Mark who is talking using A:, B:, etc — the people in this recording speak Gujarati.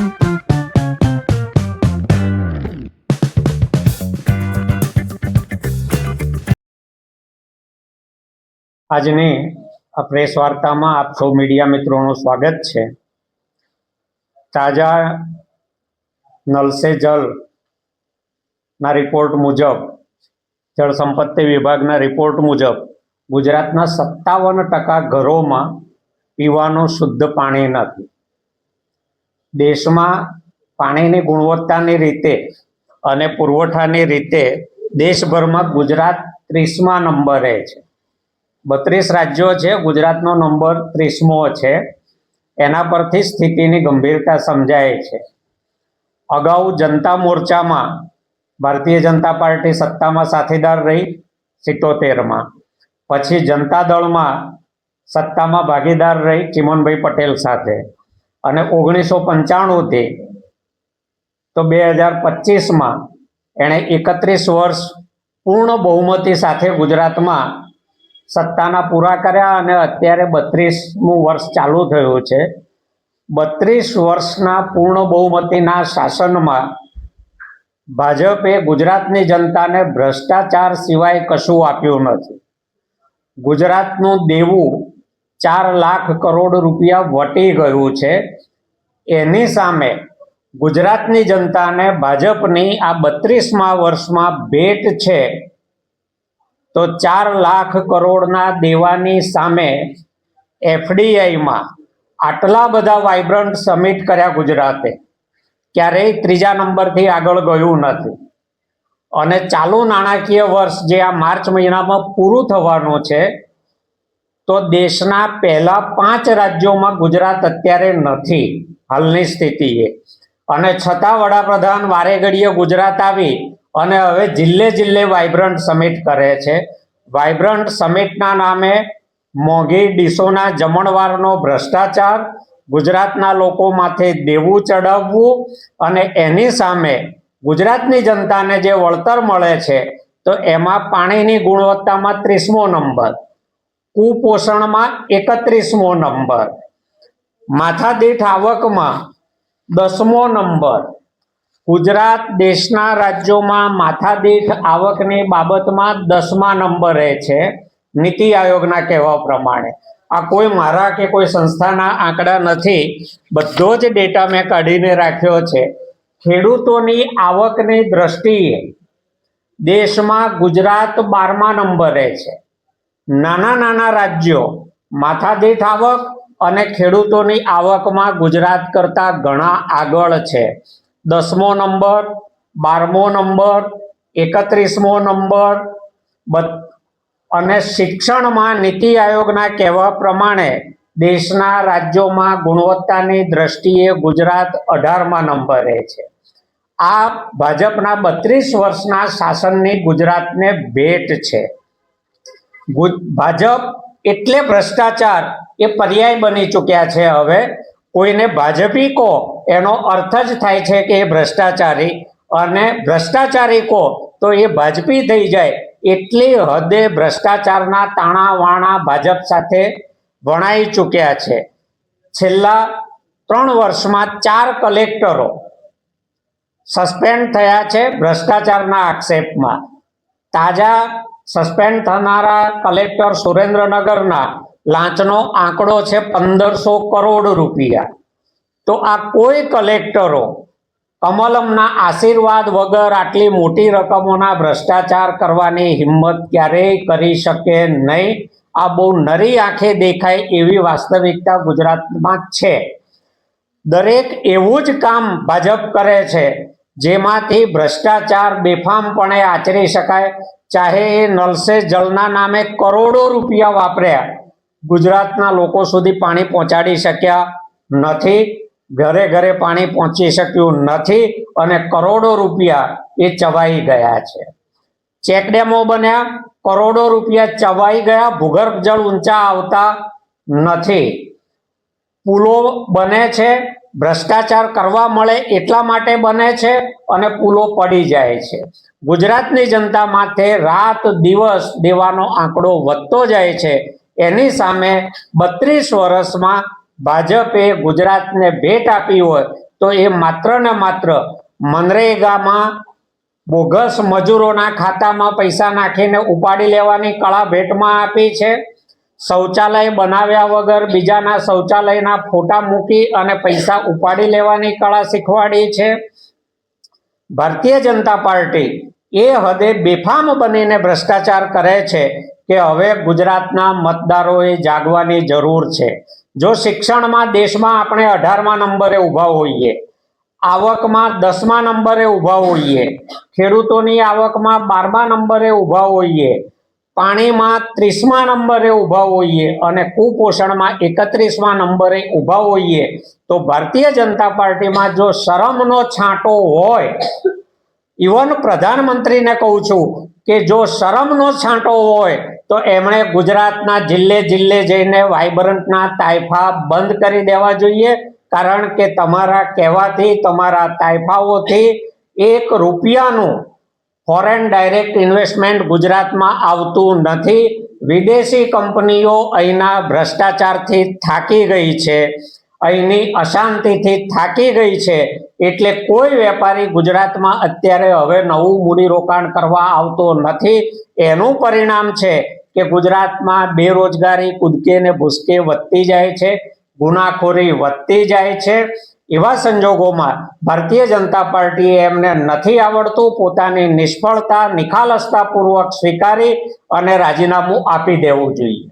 A: આજની આ પ્રેસ વાર્તામાં આપ સૌ મીડિયા મિત્રોનું સ્વાગત છે। તાજા નલ સે જલ ના રિપોર્ટ મુજબ, જળ સંપત્તિ વિભાગના રિપોર્ટ મુજબ ગુજરાતના 57% ઘરોમાં પીવાનું શુદ્ધ પાણી નથી। દેશમાં પાણીની ગુણવત્તાની રીતે અને પુરવઠાની રીતે દેશભરમાં ગુજરાત 30મા નંબરે છે। 32 રાજ્યો છે, ગુજરાતનો નંબર 30મો છે। એના પરથી સ્થિતિની ગંભીરતા સમજાય છે। અગાઉ જનતા મોરચામાં ભારતીય જનતા પાર્ટી સત્તામાં સાથીદાર રહી 77માં, પછી જનતા દળમાં સત્તામાં ભાગીદાર રહી ચીમનભાઈ પટેલ સાથે, અને 1995થી તો 2025માં એણે 31 વર્ષ પૂર્ણ બહુમતી સાથે ગુજરાતમાં સત્તાના પૂરા કર્યા અને અત્યારે 32મું વર્ષ ચાલુ થયું છે। 32 વર્ષના પૂર્ણ બહુમતીના શાસનમાં ભાજપે ગુજરાતની જનતાને ભ્રષ્ટાચાર સિવાય કશું આપ્યું નથી। ગુજરાતનું દેવું 4 લાખ કરોડ રૂપિયા વટી ગયું છે। એની સામે ગુજરાતની જનતાને ભાજપની આ 32મા વર્ષમાં ભેટ છે તો 4 લાખ કરોડના દેવાની સામે એફડીઆઈમાં આટલા બધા વાઇબ્રન્ટ સમિટ કર્યા ગુજરાતે, ક્યારેય 3જા નંબરથી આગળ ગયું નથી। અને ચાલુ નાણાકીય વર્ષ જે આ માર્ચ મહિનામાં પૂરું થવાનું છે, તો દેશના પહેલા 5 રાજ્યોમાં ગુજરાત અત્યારે નથી હાલની સ્થિતિએ, અને છતાં વડાપ્રધાન વારે ઘડીએ ગુજરાત આવી અને હવે જિલ્લે જિલ્લે વાઇબ્રન્ટ સમિટ કરે છે। વાઇબ્રન્ટ સમિટના નામે મોંઘી ડીશોના જમણવારનો ભ્રષ્ટાચાર, ગુજરાતના લોકો માથે દેવું ચડાવવું, અને એની સામે ગુજરાતની જનતાને જે વળતર મળે છે તો એમાં પાણીની ગુણવત્તામાં 30મો નંબર, કુપોષણમાં 31મો નંબર, માથાદીઠ આવકમાં 10મો નંબર। ગુજરાત દેશના રાજ્યોમાં માથાદીઠ આવકની બાબતમાં 10મા નંબરે છે નીતિ આયોગના કહેવા પ્રમાણે। આ કોઈ મારા કે કોઈ સંસ્થાના આંકડા નથી, બધો જ ડેટા મેં કાઢીને રાખ્યો છે। ખેડૂતોની આવકની દ્રષ્ટિએ દેશમાં ગુજરાત 12મા નંબરે છે। નાના નાના રાજ્યો માથાદીઠ આવક અને ખેડૂતોની આવકમાં ગુજરાત કરતાં ઘણા આગળ છે। 10મો નંબર, 12મો નંબર, 31મો નંબર। અને શિક્ષણમાં નીતિ આયોગના કહેવા પ્રમાણે દેશના રાજ્યોમાં ગુણવત્તાની દ્રષ્ટિએ ગુજરાત 18મા નંબરે છે। આ ભાજપના 32 વર્ષના શાસનની ગુજરાતને ભેટ છે। ભાજપ એટલે ભ્રષ્ટાચાર એ પર્યાય બની ચૂક્યા છે। હવે કોઈને ભાજપી કહો એનો અર્થ જ થાય છે કે એ ભ્રષ્ટાચારી, અને ભ્રષ્ટાચારી કહો તો એ ભાજપી થઈ જાય। એટલી હદે ભ્રષ્ટાચારના તાણા વાણા ભાજપ સાથે વણાઈ ચૂક્યા છે। છેલ્લા 3 વર્ષમાં 4 કલેક્ટરો સસ્પેન્ડ થયા છે ભ્રષ્ટાચારના આક્ષેપમાં। તાજા સસ્પેન્ડ થનારા કલેક્ટર સુરેન્દ્રનગરના લાંચનો આંકડો છે 1500 કરોડ રૂપિયા। તો આ કોઈ કલેક્ટરો કમલમના આશીર્વાદ વગર આટલી મોટી રકમોના ભ્રષ્ટાચાર કરવાની હિંમત ક્યારેય કરી શકે નહીં। આ બહુ નરી આંખે દેખાય એવી વાસ્તવિકતા ગુજરાતમાં છે। દરેક એવું જ કામ ભાજપ કરે છે જેમાંથી ભ્રષ્ટાચાર બેફામપણે આચરી શકાય। ચાહે એ નલ સે જલના નામે કરોડો રૂપિયા વાપર્યા, ગુજરાતના લોકો સુધી પાણી પહોંચાડી શક્યા નથી, ઘરે ઘરે પાણી પહોંચી શક્યું નથી, અને કરોડો રૂપિયા એ ચવાઈ ગયા છે। ચેકડેમો બન્યા, કરોડો રૂપિયા ચવાઈ ગયા, ભૂગર્ભ જળ ઊંચા આવતા નથી। પુલો બને છે, ભ્રષ્ટાચાર કરવા મળે એટલા માટે બને છે, અને પુલો પડી જાય છે। ગુજરાતની જનતા માથે રાત દિવસ દેવાનો આંકડો વધતો જાય છે। એની સામે 32 વર્ષમાં ભાજપે ગુજરાતને ભેટ આપી હોય તો એ માત્ર ને માત્ર મનરેગામાં બોગસ મજૂરોના ખાતામાં પૈસા નાખીને ઉપાડી લેવાની કળા ભેટમાં આપી છે. શૌચાલય બનાવ્યા વગર બીજાના શૌચાલયના ફોટા મૂકી અને પૈસા ઉપાડી લેવાની કળા શીખવાડી છે. ભારતીય જનતા પાર્ટી એ હદે બેફામ બનીને ભ્રષ્ટાચાર કરે છે કે હવે ગુજરાતના મતદારોએ જાગવાની જરૂર છે. જો શિક્ષણમાં દેશમાં આપણે 18મા નંબરે ઊભા હોઈએ, આવકમાં 10મા નંબરે ઊભા હોઈએ, ખેડૂતોની આવકમાં 12મા નંબરે ઊભા હોઈએ, પાણીમાં 30મા નંબરે ઊભા હોઈએ અને કુપોષણમાં 31મા નંબરે ઊભા હોઈએ, તો ભારતીય જનતા પાર્ટીમાં જો શરમનો છાંટો હોય, ઇવન પ્રધાનમંત્રીને કહું છું કે જો શરમનો છાંટો હોય તો એમણે ગુજરાતના જિલ્લે જિલ્લે જઈને વાઇબ્રન્ટના તાઇફા બંધ કરી દેવા જોઈએ. કારણ કે તમારા કહેવાથી, તમારા તાઇફાઓથી 1 રૂપિયાનું ફોરેન ડાયરેક્ટ ઇન્વેસ્ટમેન્ટ ગુજરાતમાં આવતું નથી. વિદેશી કંપનીઓ અહીંના ભ્રષ્ટાચારથી થાકી ગઈ છે, અહીંની અશાંતિથી થાકી ગઈ છે. એટલે કોઈ વેપારી ગુજરાતમાં અત્યારે હવે નવું મૂડીરોકાણ કરવા આવતો નથી. એનું પરિણામ છે કે ગુજરાતમાં બેરોજગારી કૂદકે ને ભૂસકે વધતી જાય છે, ગુનાખોરી વધતી જાય છે. એવા સંજોગોમાં ભારતીય જનતા પાર્ટીએ એમને નથી આવડતું પોતાની નિષ્ફળતા નિખાલસતાપૂર્વક સ્વીકારી અને રાજીનામું આપી દેવું જોઈએ.